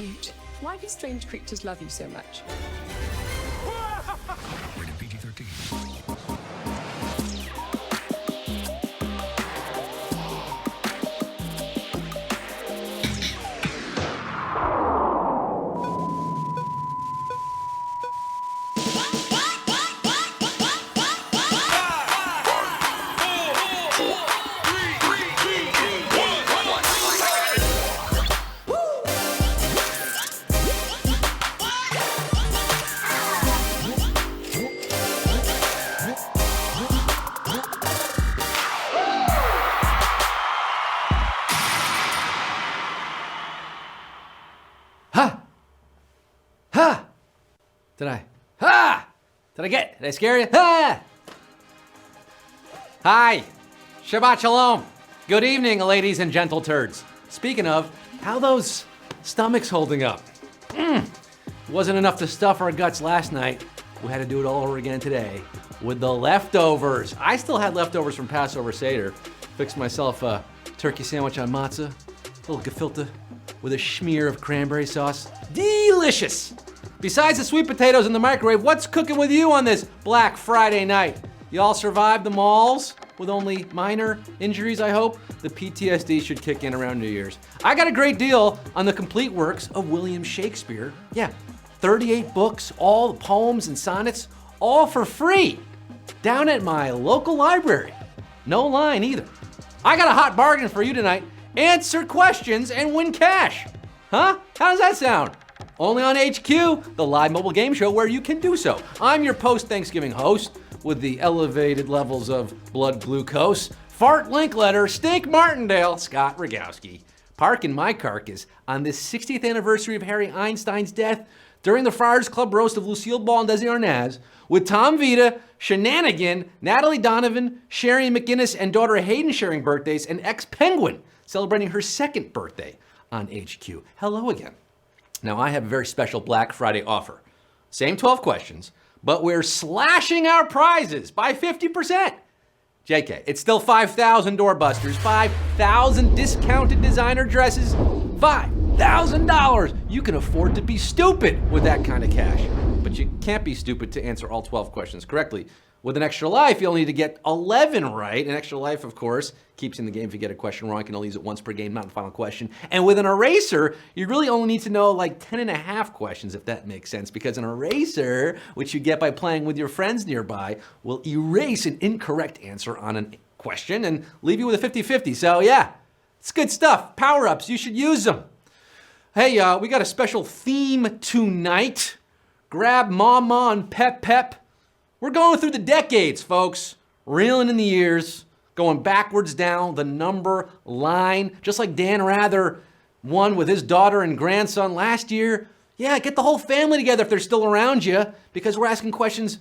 cute. Why do strange creatures love you so much? Rated PG-13. Did I scare you? Ha! Hi. Shabbat shalom. Good evening, ladies and gentle turds. Speaking of, how those stomachs holding up? Wasn't enough to stuff our guts last night. We had to do it all over again today with the leftovers. I still had leftovers from Passover Seder. Fixed myself a turkey sandwich on matzah, a little gefilte with a schmear of cranberry sauce. Delicious! Besides the sweet potatoes in the microwave, what's cooking with you on this Black Friday night? You all survived the malls with only minor injuries, I hope? The PTSD should kick in around New Year's. I got a great deal on the complete works of William Shakespeare. Yeah, 38 books, all the poems and sonnets, all for free, down at my local library. No line either. I got a hot bargain for you tonight. Answer questions and win cash. Huh? How does that sound? Only on HQ, the live mobile game show where you can do so. I'm your post-Thanksgiving host with the elevated levels of blood glucose, Fart Linkletter, Stink Martindale, Scott Rogowski. Parking my carcass on this 60th anniversary of Harry Einstein's death during the Friars Club roast of Lucille Ball and Desi Arnaz with Tom Vita, Shenanigan, Natalie Donovan, Sherry McGinnis, and daughter Hayden sharing birthdays, and ex-Penguin celebrating her second birthday on HQ. Hello again. Now, I have a very special Black Friday offer. Same 12 questions, but we're slashing our prizes by 50%. JK, it's still 5,000 doorbusters, 5,000 discounted designer dresses, $5,000. You can afford to be stupid with that kind of cash. But you can't be stupid to answer all 12 questions correctly. With an extra life, you'll need to get 11 right. An extra life, of course, keeps you in the game if you get a question wrong. You can only use it once per game, not the final question. And with an eraser, you really only need to know like 10 and a half questions, if that makes sense, because an eraser, which you get by playing with your friends nearby, will erase an incorrect answer on a question and leave you with a 50-50. So yeah, it's good stuff. Power-ups, you should use them. Hey, we got a special theme tonight. Grab Mama and Pep. We're going through the decades, folks. Reeling in the years, going backwards down the number line, just like Dan Rather won with his daughter and grandson last year. Yeah, get the whole family together if they're still around you, because we're asking questions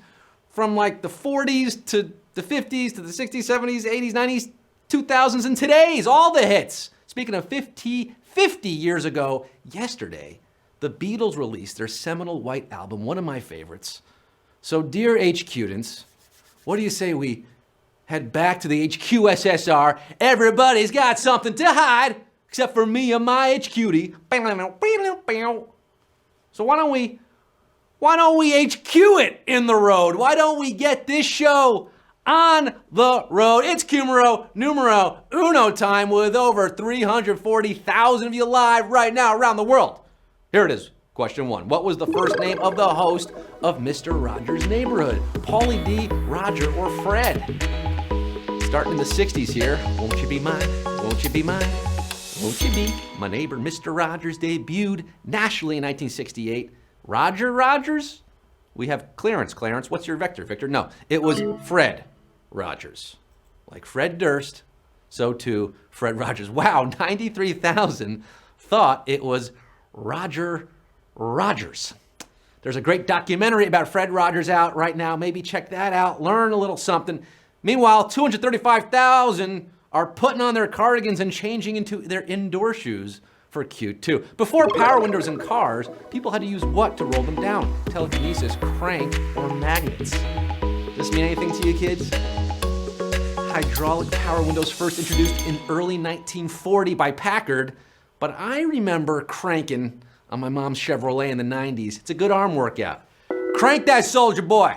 from like the 40s to the 50s to the 60s, 70s, 80s, 90s, 2000s, and today's, all the hits. Speaking of 50 years ago, yesterday, the Beatles released their seminal White Album, one of my favorites. So, dear HQdents, what do you say we head back to the HQSSR? Everybody's got something to hide, except for me and my HQD. So why don't we HQ it in the road? Why don't we get this show on the road? It's Cumero Numero Uno time with over 340,000 of you live right now around the world. Here it is. Question 1. What was the first name of the host of Mr. Rogers' Neighborhood? Paulie D, Roger, or Fred? Starting in the 60s here. Won't you be mine? Won't you be mine? Won't you be my neighbor? Mr. Rogers debuted nationally in 1968. Roger Rogers? We have Clarence. Clarence, what's your vector? Victor? No, it was Fred Rogers. Like Fred Durst, so too Fred Rogers. Wow, 93,000 thought it was Roger Rogers. There's a great documentary about Fred Rogers out right now. Maybe check that out, learn a little something. Meanwhile, 235,000 are putting on their cardigans and changing into their indoor shoes for Q2. Before power windows in cars, people had to use what to roll them down? Telekinesis, crank, or magnets. Does this mean anything to you kids? Hydraulic power windows first introduced in early 1940 by Packard, but I remember cranking on my mom's Chevrolet in the 90s. It's a good arm workout. Crank that soldier boy.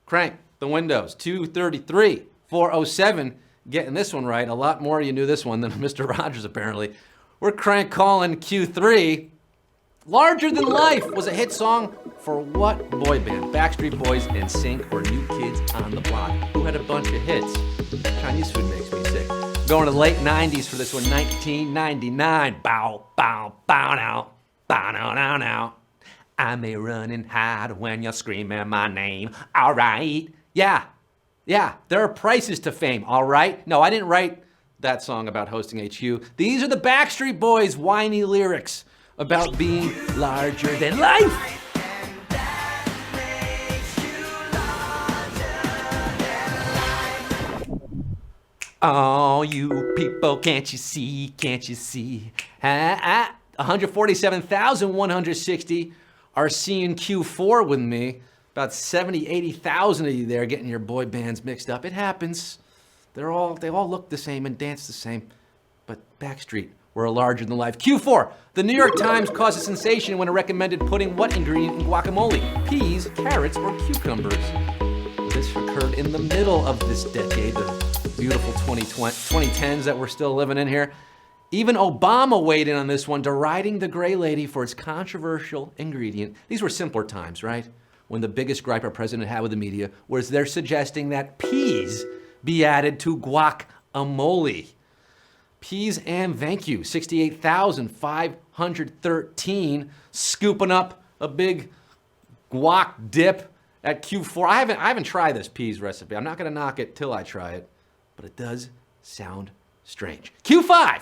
Crank the windows. 233, 407. Getting this one right. A lot more of you knew this one than Mr. Rogers, apparently. We're crank calling Q3. Larger Than Life was a hit song for what boy band? Backstreet Boys, NSYNC, or New Kids on the Block? Who had a bunch of hits? Chinese food makes me sick. Going to the late 90s for this one, 1999. Bow, bow, bow now. Bow now, now, now. I may run and hide when you're screaming my name. All right. Yeah, there are prices to fame, all right? No, I didn't write that song about hosting HU. These are the Backstreet Boys' whiny lyrics about being larger than life. Oh, you people, can't you see, can't you see? 147,160 are seeing Q4 with me. About 70, 80,000 of you there getting your boy bands mixed up. It happens. They all look the same and dance the same. But Backstreet were a larger than life. Q4, the New York Times caused a sensation when it recommended putting what ingredient in guacamole? Peas, carrots, or cucumbers? This occurred in the middle of this decade, the beautiful 2010s that we're still living in here. Even Obama weighed in on this one, deriding the Gray Lady for its controversial ingredient. These were simpler times, right? When the biggest gripe our president had with the media was they're suggesting that peas be added to guacamole. Peas and thank you, 68,513, scooping up a big guac dip at Q4. I haven't tried this peas recipe. I'm not gonna knock it till I try it, but it does sound strange. Q5,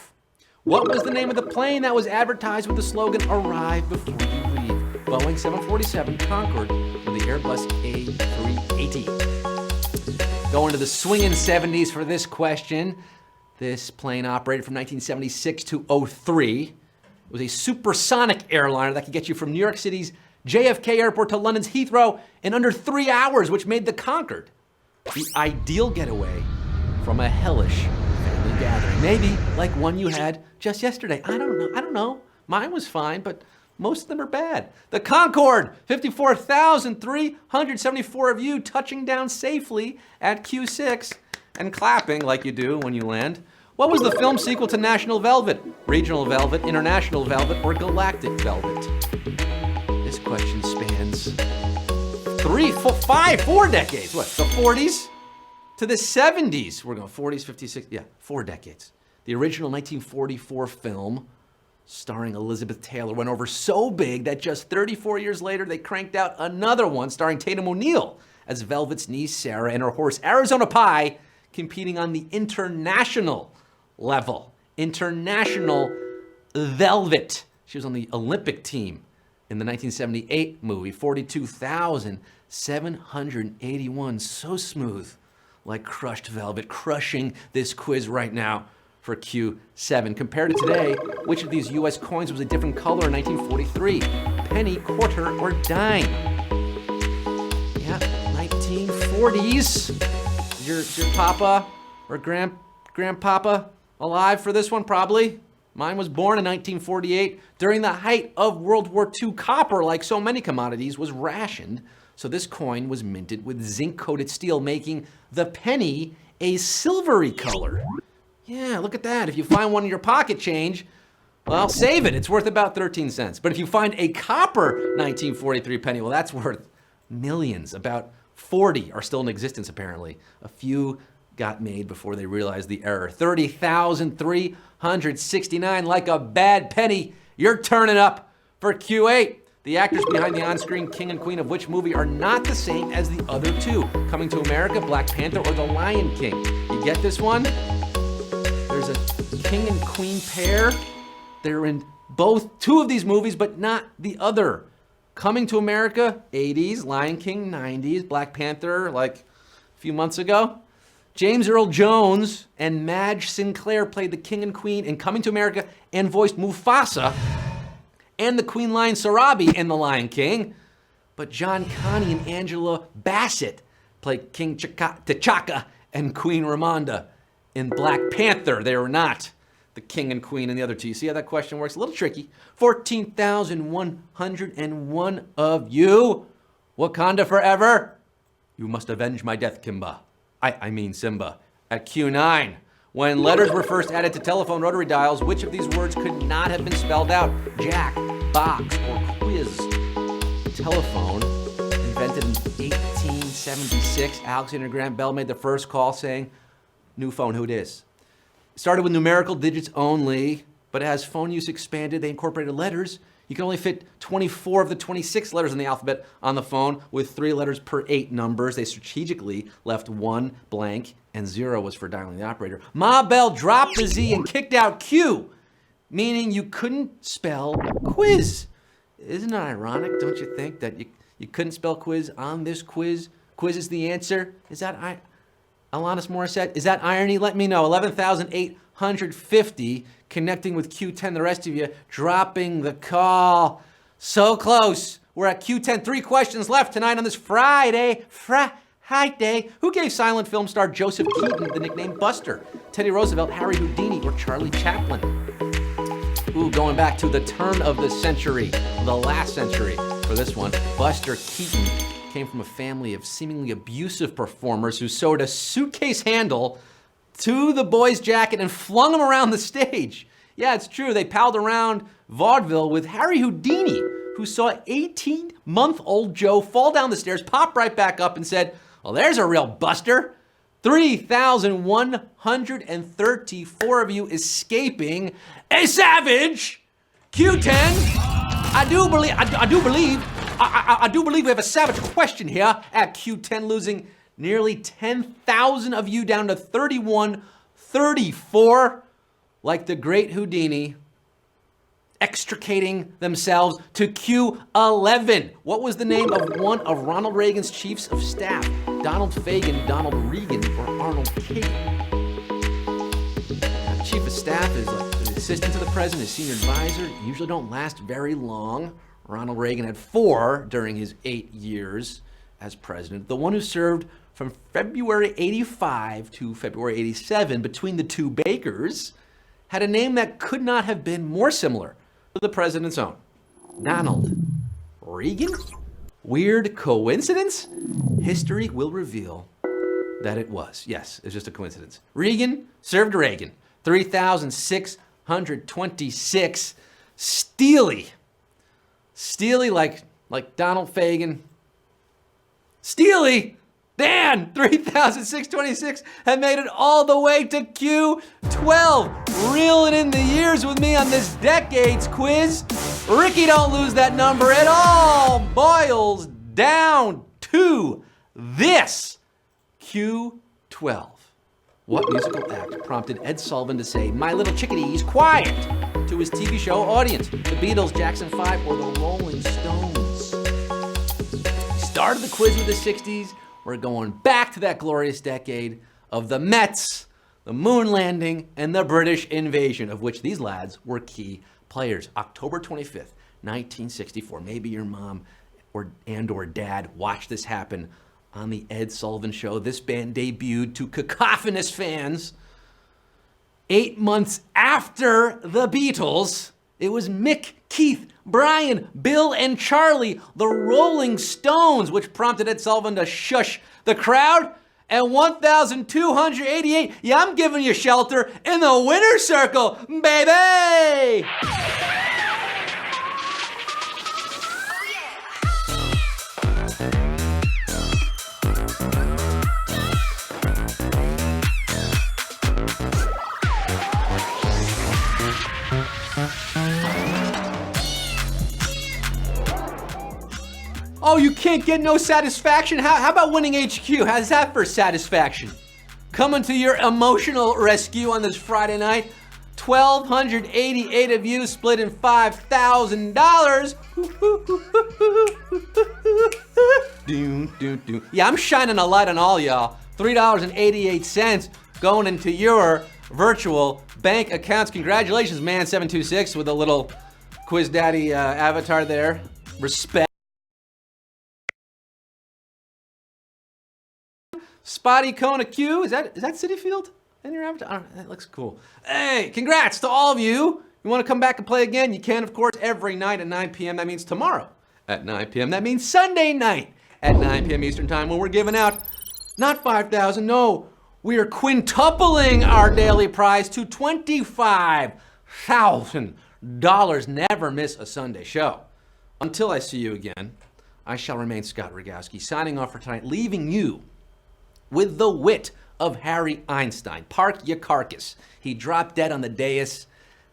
what was the name of the plane that was advertised with the slogan, "Arrive before you leave"? Boeing 747 Concorde or the Airbus A380? Going to the swinging 70s for this question. This plane operated from 1976 to 03. It was a supersonic airliner that could get you from New York City's JFK Airport to London's Heathrow in under 3 hours, which made the Concorde the ideal getaway from a hellish family gathering. Maybe like one you had just yesterday. I don't know. Mine was fine, but most of them are bad. The Concorde, 54,374 of you touching down safely at Q6 and clapping like you do when you land. What was the film sequel to National Velvet? Regional Velvet, International Velvet, or Galactic Velvet? This question spans 4 decades. What, the 40s to the 70s? We're going 40s, 50s, 60s, yeah, 4 decades. The original 1944 film starring Elizabeth Taylor went over so big that just 34 years later, they cranked out another one starring Tatum O'Neal as Velvet's niece Sarah and her horse Arizona Pie, competing on the international level. International Velvet. She was on the Olympic team in the 1978 movie, 42,781. So smooth, like crushed velvet, crushing this quiz right now for Q7. Compared to today, which of these US coins was a different color in 1943? Penny, quarter, or dime? Yeah, 1940s. Is your papa or grandpapa alive for this one? Probably. Mine was born in 1948. During the height of World War II, copper, like so many commodities, was rationed. So this coin was minted with zinc-coated steel, making the penny a silvery color. Yeah, look at that. If you find one in your pocket change, well, save it. It's worth about 13 cents. But if you find a copper 1943 penny, well, that's worth millions. About 40 are still in existence, apparently. A few got made before they realized the error. 30,369, like a bad penny. You're turning up for Q8. The actors behind the on-screen king and queen of which movie are not the same as the other two? Coming to America, Black Panther, or The Lion King? You get this one? There's a king and queen pair. They're in two of these movies, but not the other. Coming to America, 80s, Lion King, 90s, Black Panther, like a few months ago. James Earl Jones and Madge Sinclair played the king and queen in Coming to America and voiced Mufasa and the Queen Lion Sarabi in The Lion King. But John Connie and Angela Bassett played King T'Chaka and Queen Ramonda in Black Panther. They were not the king and queen and the other two. You see how that question works? A little tricky. 14,101 of you. Wakanda forever. You must avenge my death, Kimba. I mean Simba. At Q9. When letters were first added to telephone rotary dials, which of these words could not have been spelled out? Jack, box, or quiz? Telephone, invented in 1876. Alexander Graham Bell made the first call saying, new phone, who it is. Started with numerical digits only, but as phone use expanded, they incorporated letters. You can only fit 24 of the 26 letters in the alphabet on the phone with 3 letters per 8 numbers. They strategically left 1 blank and 0 was for dialing the operator. Ma Bell dropped the Z and kicked out Q, meaning you couldn't spell quiz. Isn't it ironic, don't you think, that you couldn't spell quiz on this quiz? Quiz is the answer. Is that Alanis Morissette? Is that irony? Let me know. 11,850 connecting with Q10. The rest of you dropping the call. So close. We're at Q10. 3 questions left tonight on this Friday. Friday. Who gave silent film star Joseph Keaton the nickname Buster? Teddy Roosevelt, Harry Houdini, or Charlie Chaplin? Ooh, going back to the turn of the century, the last century for this one. Buster Keaton came from a family of seemingly abusive performers who sewed a suitcase handle to the boy's jacket and flung him around the stage. Yeah, it's true. They palled around vaudeville with Harry Houdini, who saw 18-month-old Joe fall down the stairs, pop right back up, and said, well, there's a real Buster. 3,134 of you escaping a savage. Q10. I do believe we have a savage question here at Q10, losing nearly 10,000 of you down to 31,34, like the great Houdini, extricating themselves to Q11. What was the name of one of Ronald Reagan's chiefs of staff? Donald Fagen, Donald Regan, or Arnold Kagan? Now, chief of staff is like the assistant to the president, his senior advisor. Usually don't last very long. Ronald Reagan had 4 during his 8 years as president. The one who served from February 85 to February 87 between the two Bakers had a name that could not have been more similar to the president's own. Donald Regan? Weird coincidence? History will reveal that it was. Yes, it's just a coincidence. Regan served Reagan. 3,626. Steely like Donald Fagen. Steely! Dan, 3,626, had made it all the way to Q12. Reeling in the years with me on this decades quiz. Ricky, don't lose that number at all. Boils down to this. Q12. What musical act prompted Ed Sullivan to say, "My little chickadees, quiet," to his TV show audience? The Beatles, Jackson 5, or the Rolling Stones? Started the quiz with the 60s. We're going back to that glorious decade of the Mets, the moon landing, and the British invasion, of which these lads were key players. October 25th, 1964. Maybe your mom or dad watched this happen on the Ed Sullivan Show. This band debuted to cacophonous fans 8 months after the Beatles. It was Mick, Keith, Brian, Bill, and Charlie, the Rolling Stones, which prompted Ed Sullivan to shush the crowd. And 1,288, yeah, I'm giving you shelter in the winner's circle, baby! Oh, you can't get no satisfaction? How about winning HQ? How's that for satisfaction? Coming to your emotional rescue on this Friday night. 1,288 of you split in $5,000. Yeah, I'm shining a light on all y'all. $3.88 going into your virtual bank accounts. Congratulations, man. 726 with a little Quiz Daddy avatar there. Respect. Spotty Kona Q, is that Citi Field? And your avatar, that looks cool. Hey, congrats to all of you. You want to come back and play again? You can, of course, every night at 9 p.m. That means tomorrow at 9 p.m. That means Sunday night at 9 p.m. Eastern Time when we're giving out not 5,000, no, we are quintupling our daily prize to $25,000. Never miss a Sunday show. Until I see you again, I shall remain Scott Rogowski, signing off for tonight, leaving you with the wit of Harry Einstein. Park your carcass. He dropped dead on the dais,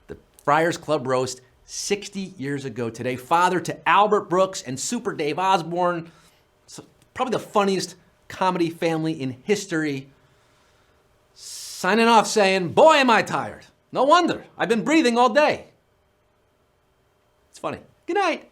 the Friars Club roast, 60 years ago today. Father to Albert Brooks and Super Dave Osborne. So probably the funniest comedy family in history. Signing off saying, boy, am I tired. No wonder. I've been breathing all day. It's funny. Good night.